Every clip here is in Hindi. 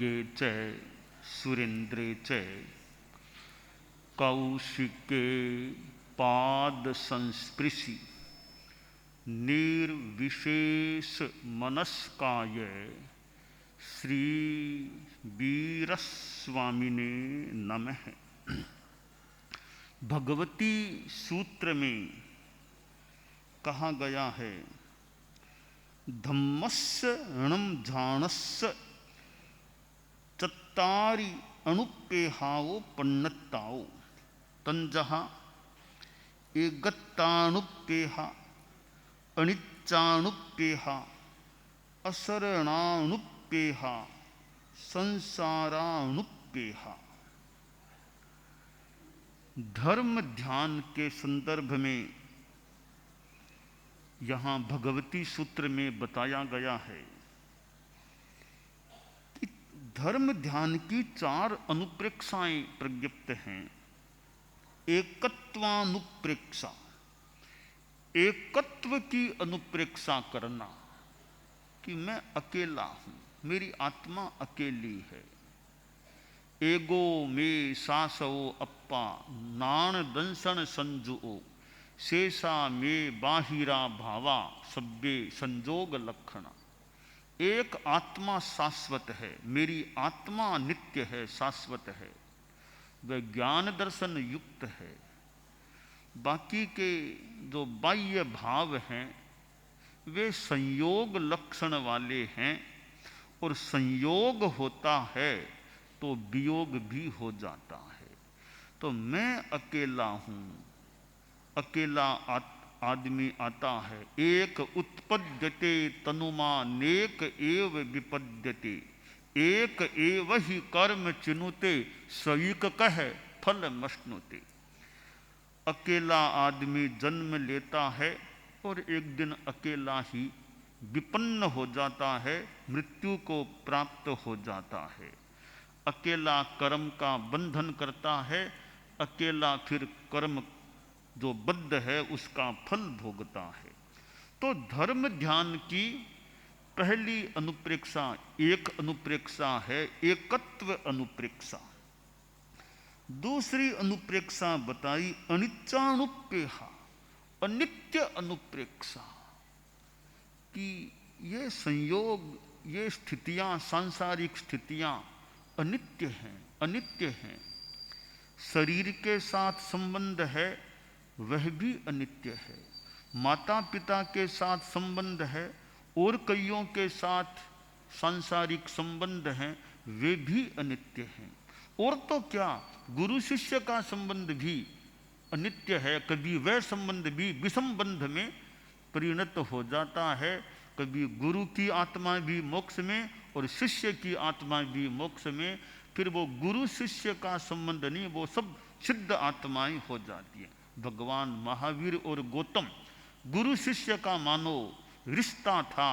तुल्ये च सुरेन्द्रे च कौशिके पाद संस्पृशि निर्विशेष मनस्काय श्री वीरस्वामिने नमः। भगवती सूत्र में कहा गया है, धम्मस्य ऋणम झाणस्य चत्तारि अणुपेहाओ पन्नत्ताओ तंजहा एगत्तानुपेहा अनिच्चानुपेहा असरणानुपेहा संसारानुपेहा। धर्म ध्यान के संदर्भ में यहाँ भगवती सूत्र में बताया गया है कि धर्म ध्यान की 4 अनुप्रेक्षाएं प्रज्ञप्त हैं। एकत्वानुप्रेक्षा, एकत्व की अनुप्रेक्षा करना कि मैं अकेला हूं, मेरी आत्मा अकेली है। एगो में सासो अप्पा नाण दंसन संजुओ शेषा में बाहिरा भावा सब्बे संजोग लक्षणा। एक आत्मा शाश्वत है, मेरी आत्मा नित्य है, शाश्वत है, वह ज्ञान दर्शन युक्त है। बाकी के जो बाह्य भाव हैं वे संयोग लक्षण वाले हैं, और संयोग होता है तो वियोग भी हो जाता है। तो मैं अकेला हूँ, अकेला आदमी आता है। एक उत्पद्यते तनुमा नेक एव विपद्यते एक एव ही कर्म चिनुते सईक कह फल मश्नुते। अकेला आदमी जन्म लेता है और एक दिन अकेला ही विपन्न हो जाता है, मृत्यु को प्राप्त हो जाता है। अकेला कर्म का बंधन करता है, अकेला फिर कर्म जो बद्ध है उसका फल भोगता है। तो धर्म ध्यान की पहली अनुप्रेक्षा, एक अनुप्रेक्षा है एकत्व अनुप्रेक्षा। दूसरी अनुप्रेक्षा बताई अनिच्चानुपेहा, अनित्य अनुप्रेक्षा, कि ये संयोग, ये स्थितियां, सांसारिक स्थितियां अनित्य हैं, अनित्य हैं। शरीर के साथ संबंध है वह भी अनित्य है, माता पिता के साथ संबंध है और कईयों के साथ सांसारिक संबंध हैं, वे भी अनित्य हैं। और तो क्या, गुरु शिष्य का संबंध भी अनित्य है। कभी वह संबंध भी विषम बंध में परिणत हो जाता है। कभी गुरु की आत्मा भी मोक्ष में और शिष्य की आत्मा भी मोक्ष में। फिर वो गुरु शिष्य का संबंध नहीं, वो सब सिद्ध आत्माएं हो जाती हैं। भगवान महावीर और गौतम गुरु शिष्य का मानो रिश्ता था,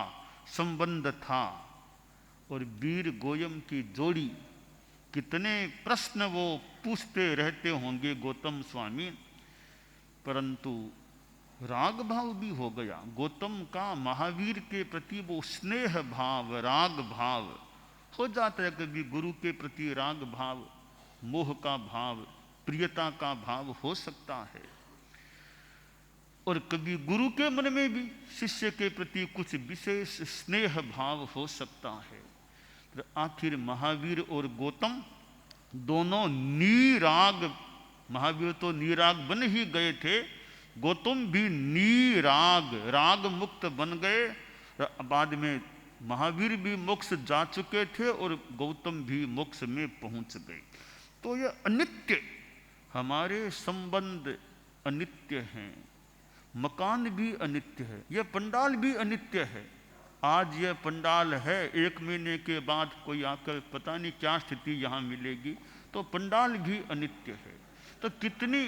संबंध था। और वीर गोयम की जोड़ी, कितने प्रश्न वो पूछते रहते होंगे गौतम स्वामी, परंतु राग भाव भी हो गया गौतम का। महावीर के प्रति वो स्नेह भाव, राग भाव हो जाता है। कभी गुरु के प्रति राग भाव, मोह का भाव, प्रियता का भाव हो सकता है। और कभी गुरु के मन में भी शिष्य के प्रति कुछ विशेष स्नेह भाव हो सकता है। तो आखिर महावीर और गौतम दोनों निराग, महावीर तो निराग बन ही गए थे, गौतम भी निराग, राग मुक्त बन गए। बाद में महावीर भी मोक्ष जा चुके थे और गौतम भी मोक्ष में पहुंच गए। तो ये अनित्य, हमारे संबंध अनित्य हैं, मकान भी अनित्य है, यह पंडाल भी अनित्य है। आज यह पंडाल है, 1 महीने के बाद कोई आकर पता नहीं क्या स्थिति यहाँ मिलेगी, तो पंडाल भी अनित्य है। तो कितनी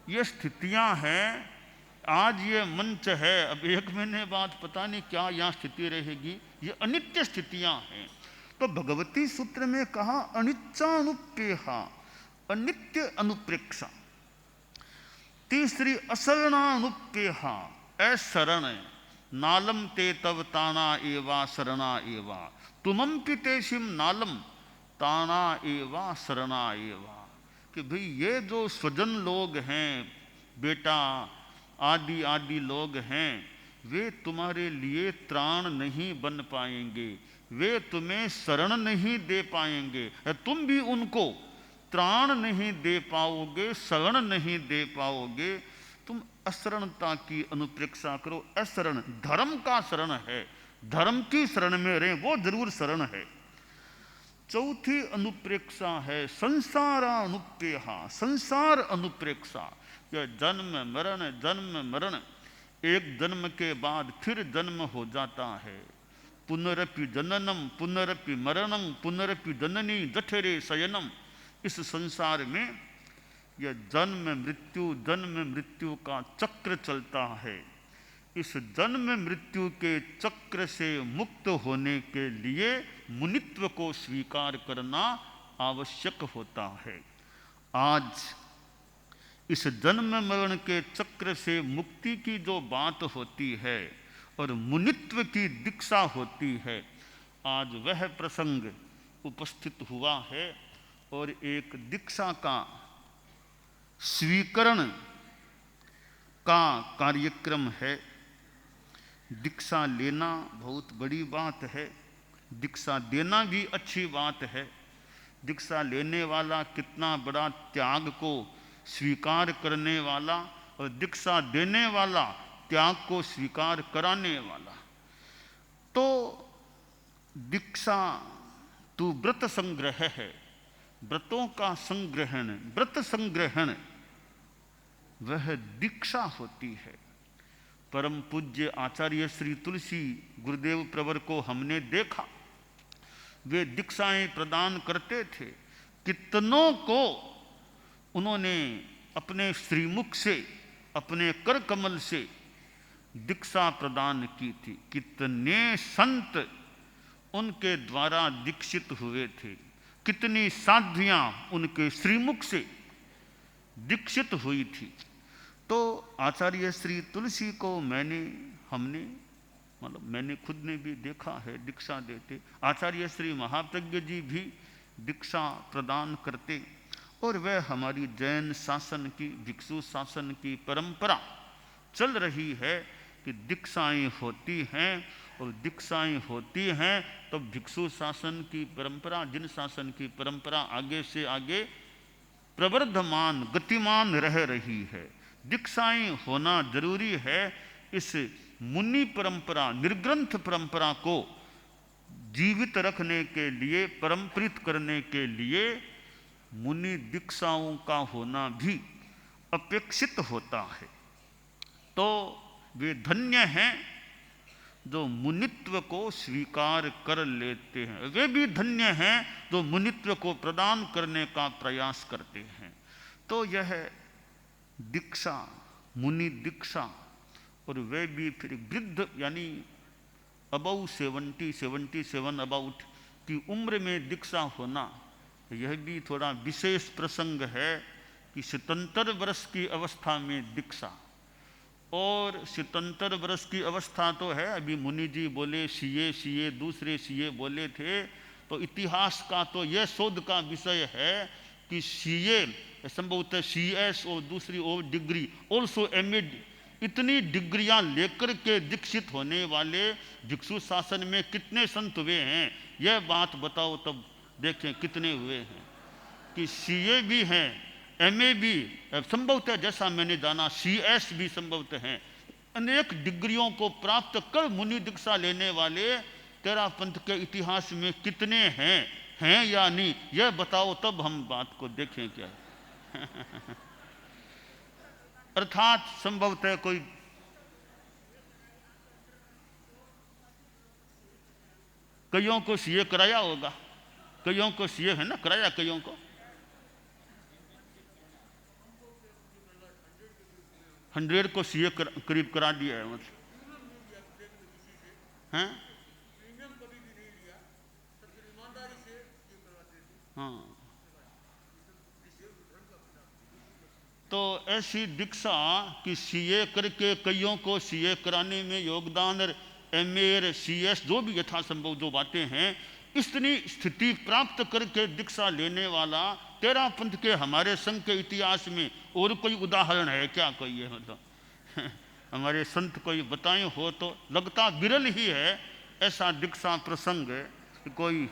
ये स्थितियां हैं। आज ये मंच है, अब 1 महीने बाद पता नहीं क्या यहाँ स्थिति रहेगी, ये अनित्य स्थितियां हैं। तो भगवती सूत्र में कहा अनिच्चानुपेहा, अनित्य अनुप्रेक्षा। तीसरी असरणानुपेहा, अशरण, नालम ते तव ताना एवा शरणा एवा, तुमम पितेशिम नालम ताना एवा शरणा एवा। कि भाई ये जो स्वजन लोग हैं, बेटा आदि आदि लोग हैं, वे तुम्हारे लिए त्राण नहीं बन पाएंगे, वे तुम्हें शरण नहीं दे पाएंगे, तुम भी उनको त्राण नहीं दे पाओगे, शरण नहीं दे पाओगे। तुम अशरणता की अनुप्रेक्षा करो। अशरण धर्म का शरण है, धर्म की शरण में रहे, वो जरूर शरण है। चौथी अनुप्रेक्षा है संसारानुप्रेहा, संसार अनुप्रेक्षा। यह जन्म मरण, एक जन्म के बाद फिर जन्म हो जाता है। पुनरपि जननम पुनरपि मरणम पुनरपि जननी जठरे शयनम। इस संसार में यह जन्म मृत्यु का चक्र चलता है। इस जन्म मृत्यु के चक्र से मुक्त होने के लिए मुनित्व को स्वीकार करना आवश्यक होता है। आज इस जन्म मरण के चक्र से मुक्ति की जो बात होती है और मुनित्व की दीक्षा होती है, आज वह प्रसंग उपस्थित हुआ है और एक दीक्षा का स्वीकरण का कार्यक्रम है। दीक्षा लेना बहुत बड़ी बात है, दीक्षा देना भी अच्छी बात है। दीक्षा लेने वाला कितना बड़ा त्याग को स्वीकार करने वाला, और दीक्षा देने वाला त्याग को स्वीकार कराने वाला। तो दीक्षा तो व्रत संग्रह है, व्रतों का संग्रहण, व्रत संग्रहण वह दीक्षा होती है। परम पूज्य आचार्य श्री तुलसी गुरुदेव प्रवर को हमने देखा, वे दीक्षाएं प्रदान करते थे। कितनों को उन्होंने अपने श्रीमुख से, अपने कर कमल से दीक्षा प्रदान की थी। कितने संत उनके द्वारा दीक्षित हुए थे, कितनी साध्वियां उनके श्रीमुख से दीक्षित हुई थी। तो आचार्य श्री तुलसी को मैंने खुद ने भी देखा है दीक्षा देते। आचार्य श्री महाप्रज्ञ जी भी दीक्षा प्रदान करते, और वह हमारी जैन शासन की, भिक्षु शासन की परंपरा चल रही है कि दीक्षाएं होती हैं, और दीक्षाएं होती हैं तो भिक्षु शासन की परंपरा, जिन शासन की परंपरा आगे से आगे प्रवर्धमान गतिमान रह रही है। दीक्षाएं होना जरूरी है। इस मुनि परंपरा, निर्ग्रंथ परंपरा को जीवित रखने के लिए, परंपरित करने के लिए मुनि दीक्षाओं का होना भी अपेक्षित होता है। तो वे धन्य हैं जो मुनित्व को स्वीकार कर लेते हैं, वे भी धन्य हैं जो मुनित्व को प्रदान करने का प्रयास करते हैं। तो यह दीक्षा, मुनि दीक्षा, और वे भी फिर वृद्ध यानी अबाउ 77 अबाउट की उम्र में दीक्षा होना, यह भी थोड़ा विशेष प्रसंग है कि 77 वर्ष की अवस्था में दीक्षा। और 77 वर्ष की अवस्था तो है, अभी मुनि जी बोले सीए दूसरे सीए बोले थे, तो इतिहास का तो यह शोध का विषय है कि सीए संभवतः सीएस और दूसरी और डिग्री ऑल्सो एमए, इतनी डिग्रियां लेकर के दीक्षित होने वाले भिक्षु शासन में कितने संत हुए हैं, यह बात बताओ तब देखें कितने हुए हैं। कि सीए भी हैं, एमए भी संभवतः, जैसा मैंने जाना सीएस भी संभवतः हैं। अनेक डिग्रियों को प्राप्त कर मुनि दीक्षा लेने वाले तेरा पंथ के इतिहास में कितने हैं या नहीं, यह बताओ तब हम बात को देखें क्या है। अर्थात संभवतः कोई कईयों को सीए कराया होगा, कईयों को सीए है ना कराया, कईयों को 100 को सीए करीब करा दिया है। मतलब हैं? हाँ, तो तो ऐसी दीक्षा कि सीए करके कईयों को सीए कराने में योगदान और एमए और सीएस जो भी यथासंभव जो बातें हैं, इतनी स्थिति प्राप्त करके दीक्षा लेने वाला तेरा पंथ के हमारे संघ के इतिहास में और कोई उदाहरण है क्या? कोई है मतलब हमारे संत कोई बताए हो तो? लगता विरल ही है ऐसा दीक्षा प्रसंग कोई।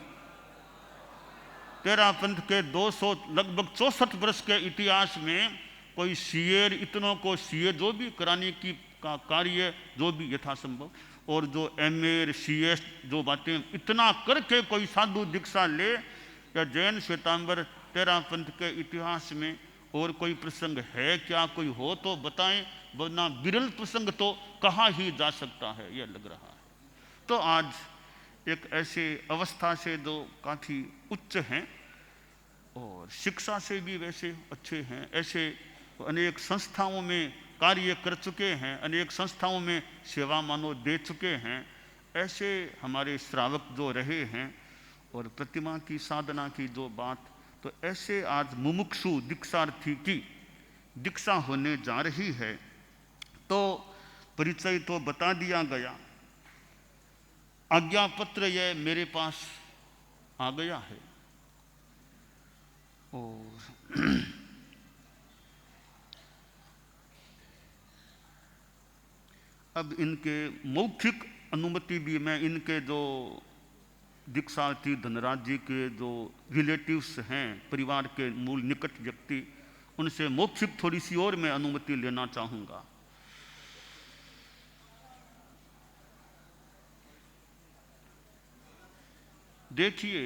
तेरा पंथ के 200 लगभग 64 वर्ष के इतिहास में कोई सीए इतनों को सीए जो भी कराने की का कार्य जो भी यथासंभव, और जो एमए सीएस जो बातें इतना करके कोई साधु दीक्षा ले, या जैन श्वेतांबर तेरा पंथ के इतिहास में और कोई प्रसंग है क्या? कोई हो तो बताएं, वरना विरल प्रसंग तो कहा ही जा सकता है, यह लग रहा है। तो आज एक ऐसे अवस्था से जो काफ़ी उच्च हैं और शिक्षा से भी वैसे अच्छे हैं, ऐसे अनेक संस्थाओं में कार्य कर चुके हैं, अनेक संस्थाओं में सेवा मानो दे चुके हैं, ऐसे हमारे श्रावक जो रहे हैं, और प्रतिमा की साधना की जो बात, तो ऐसे आज मुमुक्षु दीक्षार्थी की दीक्षा होने जा रही है। तो परिचय तो बता दिया गया, आज्ञा पत्र यह मेरे पास आ गया है, और अब इनके मौखिक अनुमति भी मैं इनके जो दीक्षार्थी धनराज जी के जो रिलेटिव्स हैं, परिवार के मूल निकट व्यक्ति, उनसे मौखिक थोड़ी सी और मैं अनुमति लेना चाहूँगा। देखिए,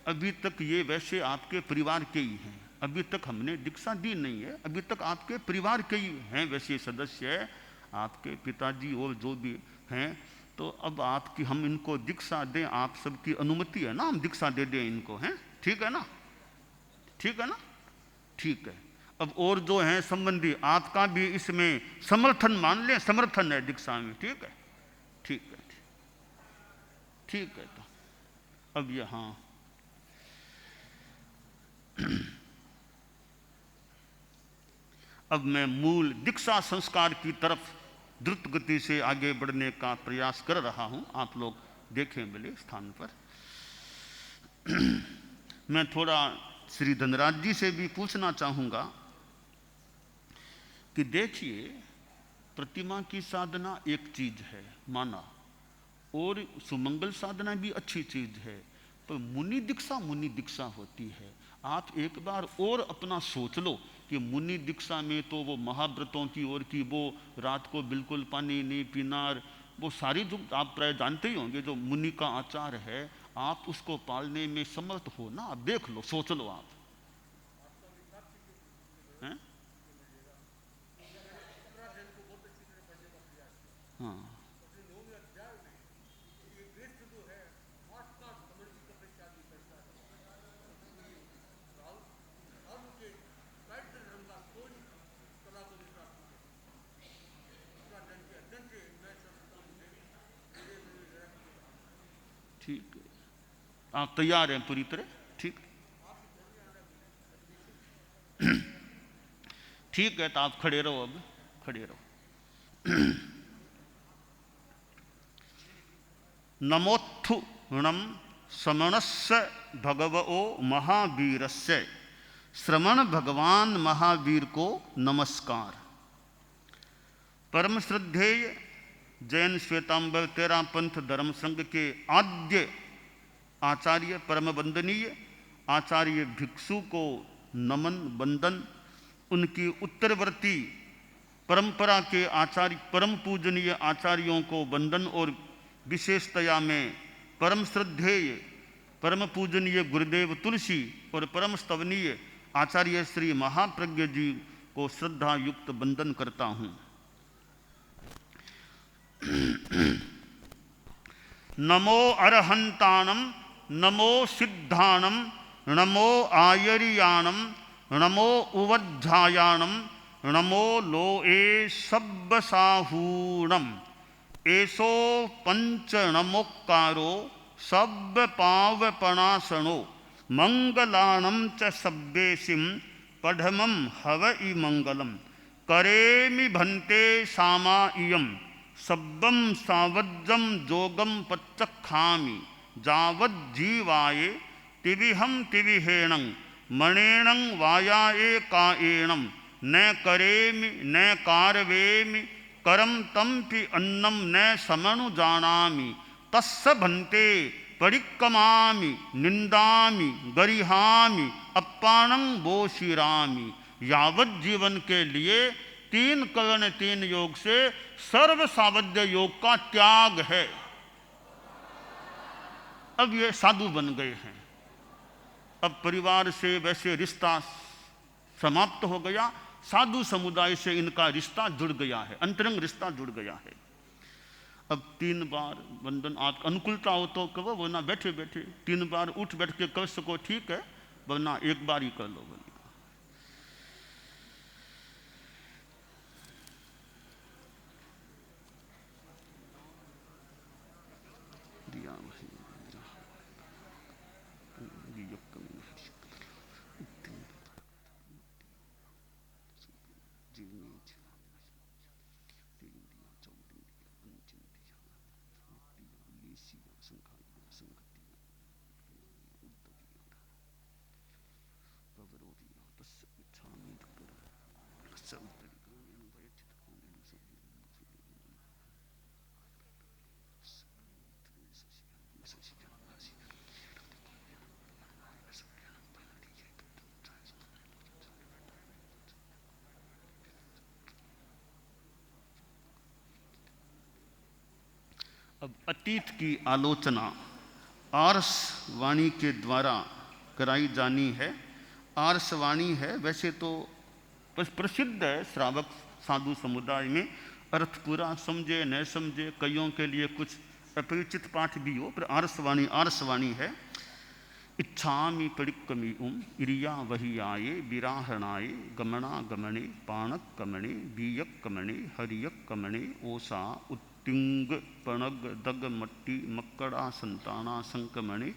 अभी तक ये वैसे आपके परिवार के ही हैं, अभी तक हमने दीक्षा दी नहीं है, अभी तक आपके परिवार के ही हैं वैसे सदस्य, आपके पिताजी और जो भी हैं। तो अब आपकी हम इनको दीक्षा दें, आप सबकी अनुमति है ना, हम दीक्षा दे दें इनको, हैं? ठीक है ना? ठीक है ना? ठीक है। अब और जो हैं संबंधी, आपका भी इसमें समर्थन मान लें, समर्थन है दीक्षा में, ठीक है? ठीक है, ठीक है। तो अब यहाँ अब मैं मूल दीक्षा संस्कार की तरफ द्रुत गति से आगे बढ़ने का प्रयास कर रहा हूं, आप लोग देखें मेरे स्थान पर। मैं थोड़ा श्री धनराज जी से भी पूछना चाहूँगा कि देखिए, प्रतिमा की साधना एक चीज है माना, और सुमंगल साधना भी अच्छी चीज है, पर मुनि दीक्षा होती है। आप एक बार और अपना सोच लो कि मुनि दीक्षा में तो वो महाव्रतों की ओर की, वो रात को बिल्कुल पानी नहीं पीना, वो सारी जो आप प्राय जानते ही होंगे जो मुनि का आचार है, आप उसको पालने में समर्थ हो ना? आप देख लो, सोच लो आप, हैं? हाँ, ठीक है, आप तैयार हैं पूरी तरह? ठीक, ठीक है। तो आप खड़े रहो, अब खड़े रहो। नमोत्थु णम श्रमणस्य भगवो महावीरस्य। श्रमण भगवान महावीर को नमस्कार। परम श्रद्धेय जैन श्वेतांबर तेरा पंथ धर्म संघ के आद्य आचार्य परम वंदनीय आचार्य भिक्षु को नमन वंदन। उनकी उत्तरवर्ती परंपरा के आचार्य परम पूजनीय आचार्यों को वंदन, और विशेषतया में परम श्रद्धेय परम पूजनीय गुरुदेव तुलसी और परम स्तवनीय आचार्य श्री महाप्रज्ञ जी को श्रद्धा युक्त वंदन करता हूँ। नमो अरहंताणम, नमो सिद्धाणम, नमो आयरियाणम, नमो उवध्यायाणम, नमो लोए सब्बसाहूणम। एसो पंच नमोक्कारो सब्ब पावपणासनो। मंगलाणम च सब्बेसिम पढ़मं हव इ मंगलम करेमि भन्ते सामा इयम सब्बम सावज्जम जोगम पच्चखामि जावज्जीवाये तिविहम तिविहेणं मणेणं वायाये काएणं न करेमि न कारवेमि करम तम्पि अन्नम न समनु जानामि तस्स भन्ते परिक्कमामि निंदामि गरिहामि अप्पानं बोशिरामि। यावत जीवन के लिए 3 करण 3 योग से सर्व सावध्य योग का त्याग है। अब ये साधु बन गए हैं, अब परिवार से वैसे रिश्ता समाप्त हो गया, साधु समुदाय से इनका रिश्ता जुड़ गया है, अंतरंग रिश्ता जुड़ गया है। अब 3 बार वंदन आप अनुकूलता हो तो कहो, वरना बैठे बैठे 3 बार उठ बैठ के कर सको ठीक है, वरना 1 बार ही कर लो। अब अतीत की आलोचना आर्ष वाणी के द्वारा कराई जानी है। आर्ष वाणी है, वैसे तो प्रसिद्ध है श्रावक साधु समुदाय में, अर्थ पूरा समझे न समझे, कईयों के लिए कुछ अपरिचित पाठ भी हो, पर आर्षवाणी है। इच्छामि परिक्कमी इरिया वही आये विराहणाये गमना गमने पाणक कमणे बीयक कमणे हरियक कमणे ओसा उत्तिंग पणग दग मट्टी मक्कड़ा संताना संकमणे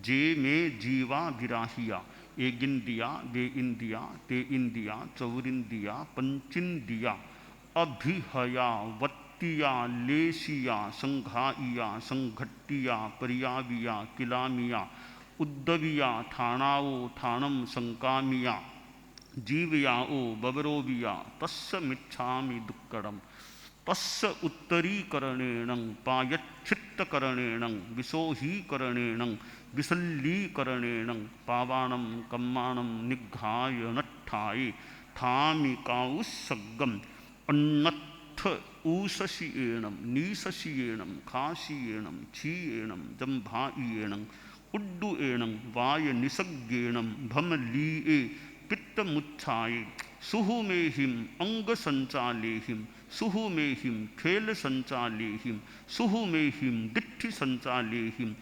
जे में जीवा विराहिया एगिंदिया बे इंदिया ते इंदिया चौरिंदिया पंचिंदिया अभिहया वत्तिया लेसिया संघाइया संघट्टिया परियाविया किलामिया उद्दविया ठाणाओ ठाणम संकामिया जीवयाओ बबरोविया तस्य मिच्छामि दुक्कडम तस्य उत्तरीकरणेन पायच्छित्तकरणेन विशोहीकरणेन विसल्लीकरणेन पावाणं कम्माणं निघ्घाय नट्ठाये ठामि काउस्सग्गम अन्नत्थ ऊशशियेणं नीशशियेणं खाशियेणं क्षीयेणं जम्भायेणं उड्डुएणं वाय निसग्गेणं भमलीए पित्तमुच्छाये सुहुमेहिम अंग संचालेहिम सुहुमेहिम खेल संचालेहिम सुहुमेहिम दिट्ठि संचालेहिम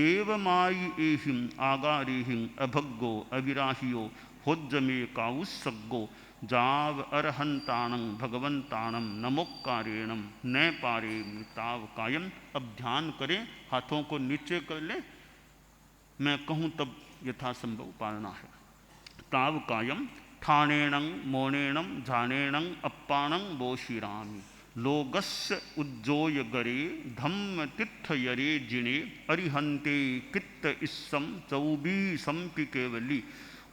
एवमायि एहिम आगारेहिम अभग्गो अविराहियो होज्जमे काउस्सग्गो जाव अरहंताणं भगवंताणं नमोक्कारेणं न पारे ताव कायम। अब ध्यान करें, हाथों को नीचे कर लें, मैं कहूँ तब यथासंभव पालना है। ताव कायम ठाणेणं मोणेणं झाणेणं अप्पाणं बोशिरामि लोगस्य उज्जोय गरे धम्म तित्थयरे जिणे अरिहंते कित्त इस्सम चौबी संपि केवली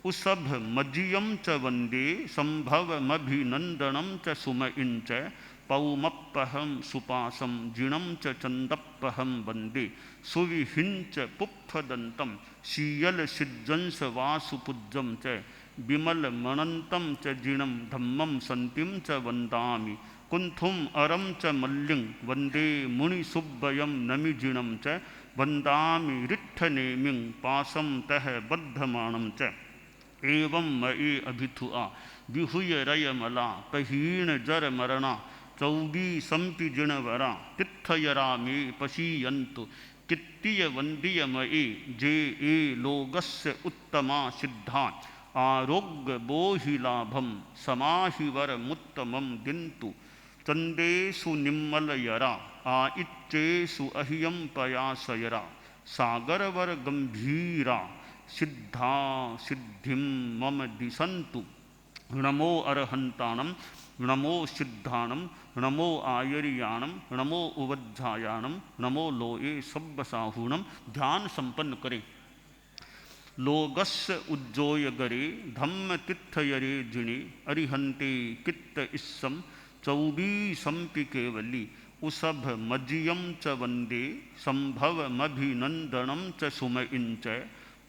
उसभ मजियम च वंदे संभवमभिनंदनं च सुमइन च पौमप्पहं सुपासं जिणं च चंदप्पहं वंदे सुविहिंच पुप्फदन्तं शीयल सिज्जंस वासुपुज्जं च विमल मणन्तं च जिणं धम्मं सन्तिं च वन्दामि कुंथुम अरम च मल्लिं वंदे मुनिसुब्बयं नमिजिणं च वन्दामि रिट्ठनेमिं पासं तह बद्धमाणं च एवं मये अभिथुआ विहुय रयमला पहीण जर मरणा चौबी संपि जिणवरा तित्थयरा मे पशीयन्तु कित्तिय वंदिय मये जे ए लोगस्य उत्तमा सिद्धा आरोग्य बोहिलाभम समाहिवर मुत्तमं दिन्तु चंदेषु निम्मलयरा आइच्चेषु अहियं पयासयरा सागरवर गंभीरा सिद्धा सिद्धिं मम दिशन्तु नमो अरहंताणम, नमो सिद्धाणम, नमो आयरियाणम, नमो उवज्झायाणम, नमो लोए सब्बसाहूणम। ध्यान संपन्न करें। लोगस्य उज्जोय गरे धम्म तिथयरे जिणे अरिहंते कित्त इस्सम चौबी संपि केवली उसभ मज्जियम च वंदे संभवमभिनंदनम च सुमइंच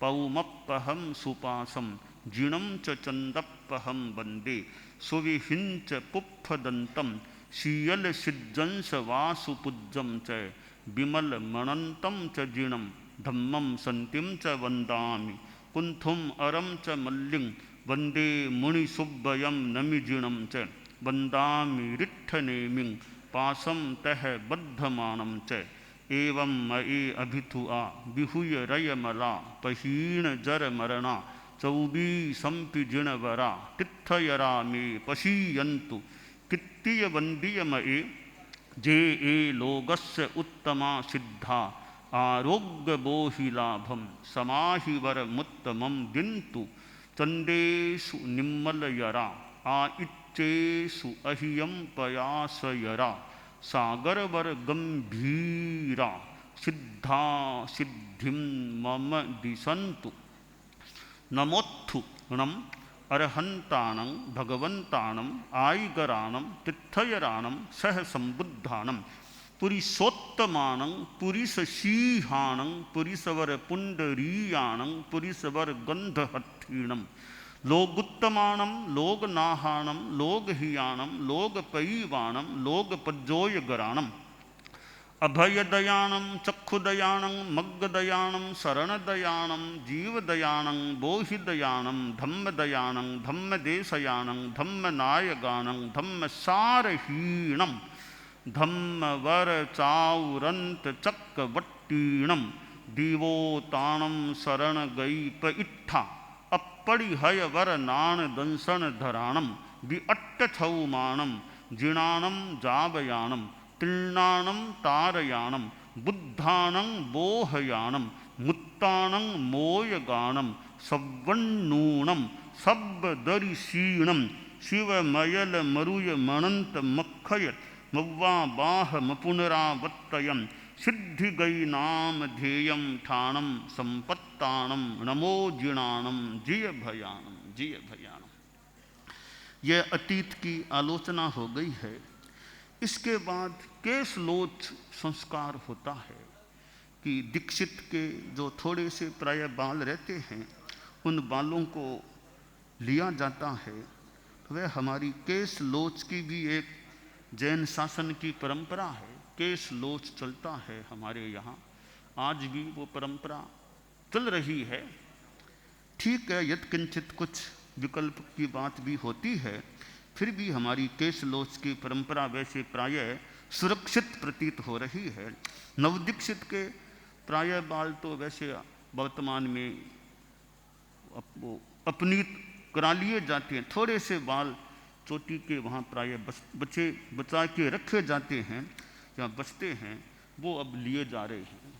पौमप्पहम सुपासम जिणम च चंदप्पहम वंदे सुविहिंच पुप्फदंतम शीयल सिज्जंस वासुपुज्जम च विमल मणंतम च जिणम धम्मं संतिम च वंदामि कुंथुम अरम च मल्लिं वंदे मुनिसुब्बयं नमिजिणं च वंदामि रिट्ठनेमिं पासं तह बद्धमानं च एवं मये अभिथुआ विहुय रयमला पहीण जर मरणा चौबी संपि जिणवरा तिथयरा मे पशीयन्तु कित्तिय वंदीय मये जे ए लोगस्य उत्तमा सिद्धा आरोग्य बोहि लाभम समाहिवर मुत्तमम दिंतु चंदेशु निम्मलयरा आइच्चेषु अहियम पयासयरा सागरवर गंभीरा सिद्धा सिद्धिं मम दिशन्तु। नमोत्थु नम अरहंताणं भगवंताणं आयिगराणं तिथयराणं सह संबुद्धाणं पुरीशोत्तमानं पुरीशशीहाणं पुरीशवर पुंडरीयाणं पुरीशवर गंधहत्थीणं लोगुत्तमानं लोगनाहाणं लोगहियाणं लोगपैवाणं लोगपज्जोयगराणं अभयदयाणं चक्षुदयाणं मग्गदयाणं शरणदयाणं जीवदयाणं बोहिदयाणं धम्मदयाणं धम्मदेशयाणं धम्मनायगाणं धम्मसारहीणं धम्मवर चाउरंत चक्रवट्टीणं दीवोताणं शरण गईप इट्ठा अपरिहय वर नाण दंसन धराणं विअट्टछौमाणं जिणाणं जावयाणं तीर्णाणं तारयाणं बुद्धाणं बोहयाणं मुत्ताणं मोयगाणं सव्वन्नूणं सब्बदरिशीणं शिवमयल मरुय मणंत मक्खयत मव्वा बाह मपुनरावत्तयं सिद्धि गई नाम ध्येयं ठाणं संपत्ताणं नमो जिणाणं जिय भयाणं जिय भयाणं। यह अतीत की आलोचना हो गई है। इसके बाद केशलोच संस्कार होता है कि दीक्षित के जो थोड़े से प्राय बाल रहते हैं उन बालों को लिया जाता है। वह हमारी केशलोच की भी एक जैन शासन की परंपरा है। केशलोच चलता है हमारे यहाँ, आज भी वो परंपरा चल रही है। ठीक है, यत्किंचित कुछ विकल्प की बात भी होती है, फिर भी हमारी केशलोच की परंपरा वैसे प्रायः सुरक्षित प्रतीत हो रही है। नवदीक्षित के प्रायः बाल तो वैसे वर्तमान में वो अपनीत करा लिए जाते हैं। थोड़े से बाल चोटी के वहाँ प्रायः बचा के रखे जाते हैं या बचते हैं, वो अब लिए जा रहे हैं।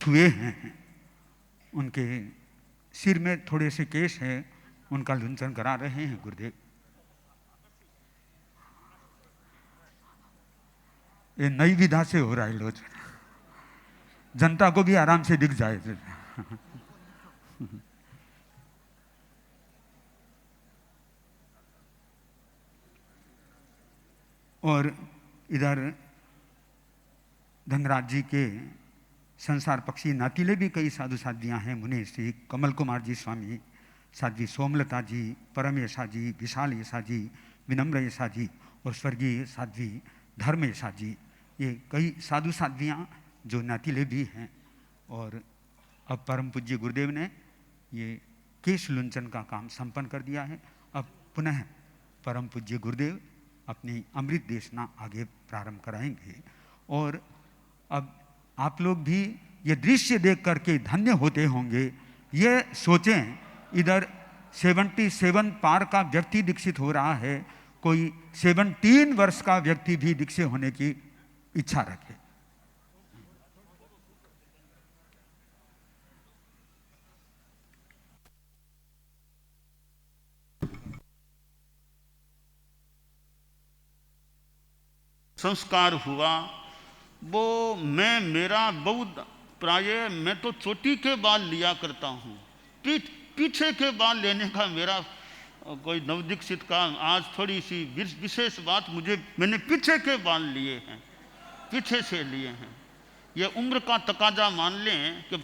हुए हैं, उनके सिर में थोड़े से केश हैं, उनका लुंचन करा रहे हैं गुरुदेव। ये नई विधा से हो रहा है लोचन, जनता को भी आराम से दिख जाए। और इधर धनराज जी के संसार पक्षी नातीले भी कई साधु साध्वियाँ हैं। मुनि श्री कमल कुमार जी स्वामी, साध्वी सोमलता जी, परम यशा जी, विशाल यशा जी, विनम्र यशा जी और स्वर्गीय साध्वी धर्म यशा जी, ये कई साधु साध्वियाँ जो नातीले भी हैं। और अब परम पूज्य गुरुदेव ने ये केश लुंचन का काम संपन्न कर दिया है। अब पुनः परम पूज्य गुरुदेव अपनी अमृत देशना आगे प्रारंभ कराएंगे। और अब आप लोग भी ये दृश्य देख करके धन्य होते होंगे। ये सोचें, इधर 77 पार का व्यक्ति दीक्षित हो रहा है, कोई 17 वर्ष का व्यक्ति भी दीक्षित होने की इच्छा रखे। संस्कार हुआ वो मेरा बहुत प्राय मैं तो चोटी के बाल लिया करता हूँ, पीछे के बाल लेने का मेरा कोई नवदीक्षित का आज थोड़ी सी विशेष बात, मैंने पीछे के बाल लिए हैं, पीछे से लिए हैं। ये उम्र का तकाजा मान लें कि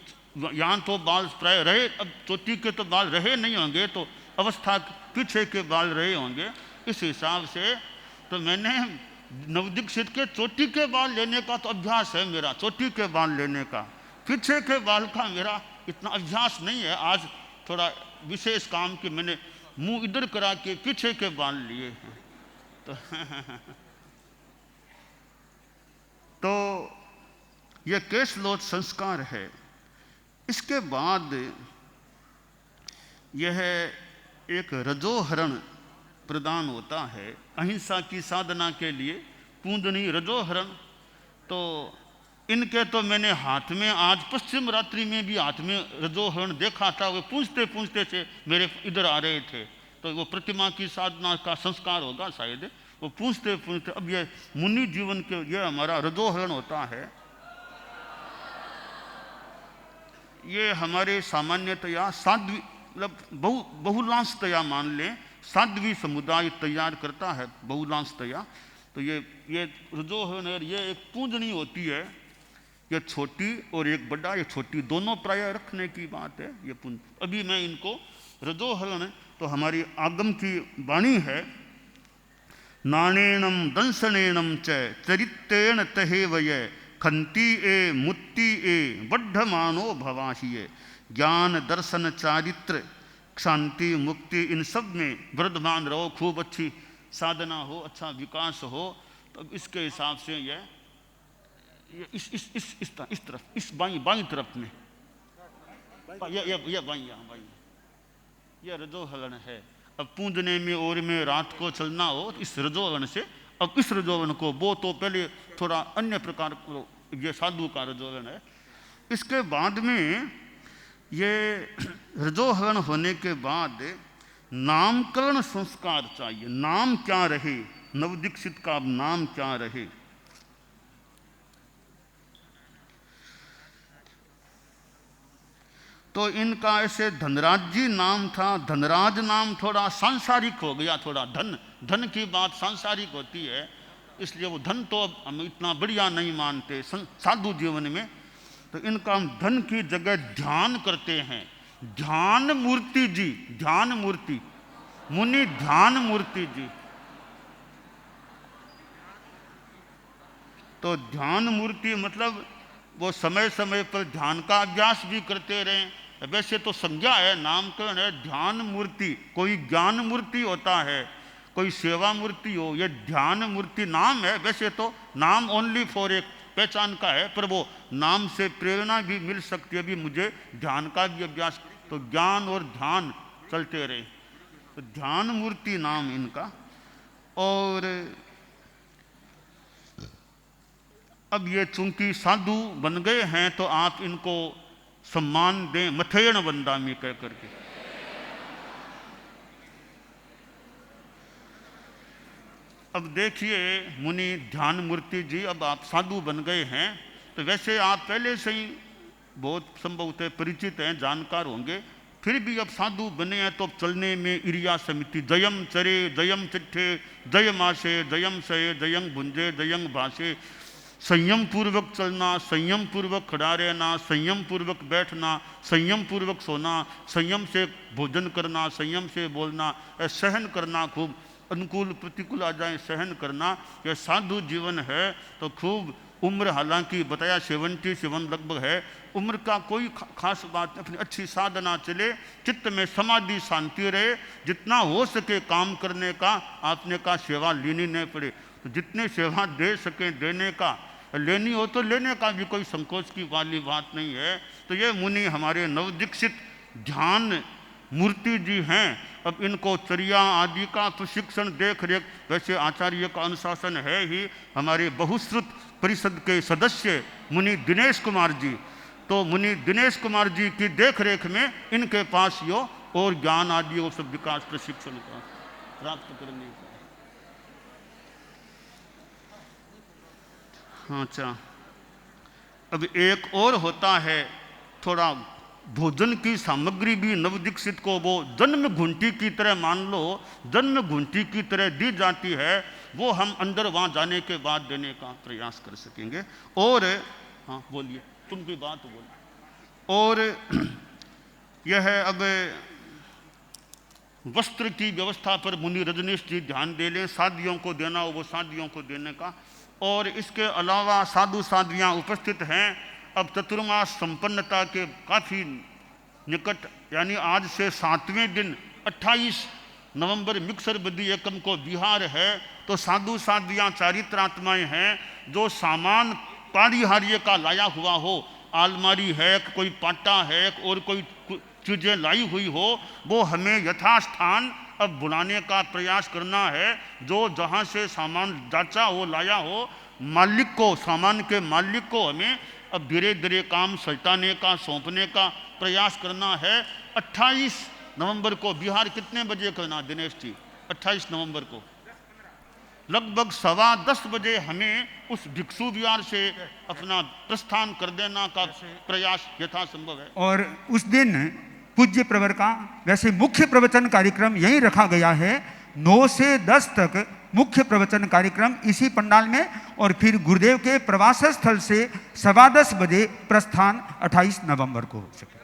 यहाँ तो बाल प्राय रहे, अब चोटी के तो बाल रहे नहीं होंगे, तो अवस्था पीछे के बाल रहे होंगे। इस हिसाब से तो मैंने नवदीक्षित के चोटी के बाल लेने का तो अभ्यास है मेरा, चोटी के बाल लेने का, पीछे के बाल का मेरा इतना अभ्यास नहीं है। आज थोड़ा विशेष काम कि मैंने मुंह इधर करा के पीछे के बाल लिए हैं। तो यह केशलोच संस्कार है। इसके बाद यह एक रजोहरण प्रदान होता है अहिंसा की साधना के लिए, पूजनीय रजोहरण। तो इनके तो मैंने हाथ में आज पश्चिम रात्रि में भी हाथ में रजोहरण देखा था। वो पूछते पूछते से मेरे इधर आ रहे थे, तो वो प्रतिमा की साधना का संस्कार होगा शायद। वो पूछते पूछते, अब ये मुनि जीवन के ये हमारा रजोहरण होता है। ये हमारे सामान्यतया साध्वी मतलब बहुलांशतया मान लें, साध्वी समुदाय तैयार करता है बहुलांशतया। तो ये रजोहरण है, ये एक पूजनी होती है। ये छोटी और एक बड़ा, ये छोटी दोनों प्राय रखने की बात है। ये अभी मैं इनको रजोहरण, तो हमारी आगम की वाणी है, नानेणम दंसनेणम च चरित्रेण तहेवय खंती ए मुत्ती ए बढ़मानो भवाहिये। ज्ञान दर्शन चारित्र शांति मुक्ति इन सब में वर्धमान रहो, खूब अच्छी साधना हो, अच्छा विकास हो। तो इसके हिसाब से यह इस तरफ, इस बाईं तरफ में यह बाईं यह रजोहरण है। अब पूजने में और में रात को चलना हो तो इस रजोहरण से, अब इस रजोहरण को वो तो पहले थोड़ा अन्य प्रकार को ये साधु का रजोहरण है। इसके बाद में ये रजोहरण होने के बाद नामकरण संस्कार चाहिए। नाम क्या रहे, नवदीक्षित का अब नाम क्या रहे। तो इनका ऐसे धनराज जी नाम था। धनराज नाम थोड़ा सांसारिक हो गया, थोड़ा धन की बात सांसारिक होती है, इसलिए वो धन तो अब हम इतना बढ़िया नहीं मानते साधु जीवन में। तो इनका हम धन की जगह ध्यान करते हैं। ध्यान मूर्ति जी, ध्यान मूर्ति, मुनि ध्यान मूर्ति जी। तो ध्यान मूर्ति मतलब वो समय समय पर ध्यान का अभ्यास भी करते रहें। वैसे तो संज्ञा है, नामकरण है, ध्यान मूर्ति। कोई ज्ञान मूर्ति होता है, कोई सेवा मूर्ति हो, ये ध्यान मूर्ति नाम है। वैसे तो नाम ओनली फॉर एक पहचान का है, पर वो नाम से प्रेरणा भी मिल सकती है। अभी मुझे ध्यान का भी अभ्यास, तो ज्ञान और ध्यान चलते रहे। तो ध्यान मूर्ति नाम इनका। और अब ये चूंकि साधु बन गए हैं तो आप इनको सम्मान दें, मथेण वंदामी कह करके। अब देखिए मुनि ध्यान मूर्ति जी, अब आप साधु बन गए हैं तो वैसे आप पहले से ही बहुत संभवतः परिचित हैं, जानकार होंगे। फिर भी अब साधु बने हैं तो चलने में इरिया समिति, जयम चरे जयम चिट्ठे जय मासे जयम सये जयं भुंजे जयं भाषे। संयम पूर्वक चलना, संयम पूर्वक खड़ा रहना, संयम पूर्वक बैठना, संयम पूर्वक सोना, संयम से भोजन करना, संयम से बोलना, सहन करना, खूब अनुकूल प्रतिकूल आ जाए सहन करना। यह साधु जीवन है। तो खूब उम्र हालांकि बताया 77 लगभग है, उम्र का कोई खास बात नहीं, अपनी अच्छी साधना चले, चित्त में समाधि शांति रहे, जितना हो सके काम करने का। आपने कहा सेवा लेनी नहीं पड़े, तो जितने सेवा दे सके देने का, लेनी हो तो लेने का भी कोई संकोच की वाली बात नहीं है। तो ये मुनि हमारे नवदीक्षित ध्यान मूर्ति जी हैं। अब इनको चर्या आदि का प्रशिक्षण देख रेख, वैसे आचार्य का अनुशासन है ही। हमारे बहुश्रुत परिषद के सदस्य मुनि दिनेश कुमार जी, तो मुनि दिनेश कुमार जी की देख रेख में इनके पास यो और ज्ञान आदि वो सब विकास प्रशिक्षण का प्राप्त करने का। अच्छा, अब एक और होता है, थोड़ा भोजन की सामग्री भी नवदीक्षित को वो जन्म घंटी की तरह मान लो, जन्म घंटी की तरह दी जाती है, वो हम अंदर वहाँ जाने के बाद देने का प्रयास कर सकेंगे। और हाँ बोलिए, तुम कोई बात बोलो। और यह है, अब वस्त्र की व्यवस्था पर मुनि रजनीश जी ध्यान दे लें, शादियों को देना हो वो शादियों को देने का। और इसके अलावा साधु साध्वियाँ उपस्थित हैं। अब चतुर्मास संपन्नता के काफ़ी निकट, यानी आज से 7वें दिन 28 नवंबर मिक्सर बदी एकम को बिहार है। तो साधु साध्वियाँ चारित्रात्माएँ हैं, जो सामान पारिहार्य का लाया हुआ हो, आलमारी है, कोई पाटा है और कोई चीज़ें लाई हुई हो, वो हमें यथास्थान अब बुलाने का प्रयास करना है। जो जहाँ से सामान जाचा हो लाया हो, मालिक को, सामान के मालिक को हमें अब धीरे धीरे काम सल्टाने का, सौंपने का प्रयास करना है। 28 नवंबर को बिहार कितने बजे करना दिनेश जी? 28 नवंबर को लगभग 10:15 बजे हमें उस भिक्षु विहार से अपना प्रस्थान कर देना का प्रयास यथासंभव है। और उस दिन पूज्य प्रवर का वैसे मुख्य प्रवचन कार्यक्रम यहीं रखा गया है। 9 से 10 तक मुख्य प्रवचन कार्यक्रम इसी पंडाल में, और फिर गुरुदेव के प्रवास स्थल से 10:15 बजे प्रस्थान 28 नवंबर को हो सके।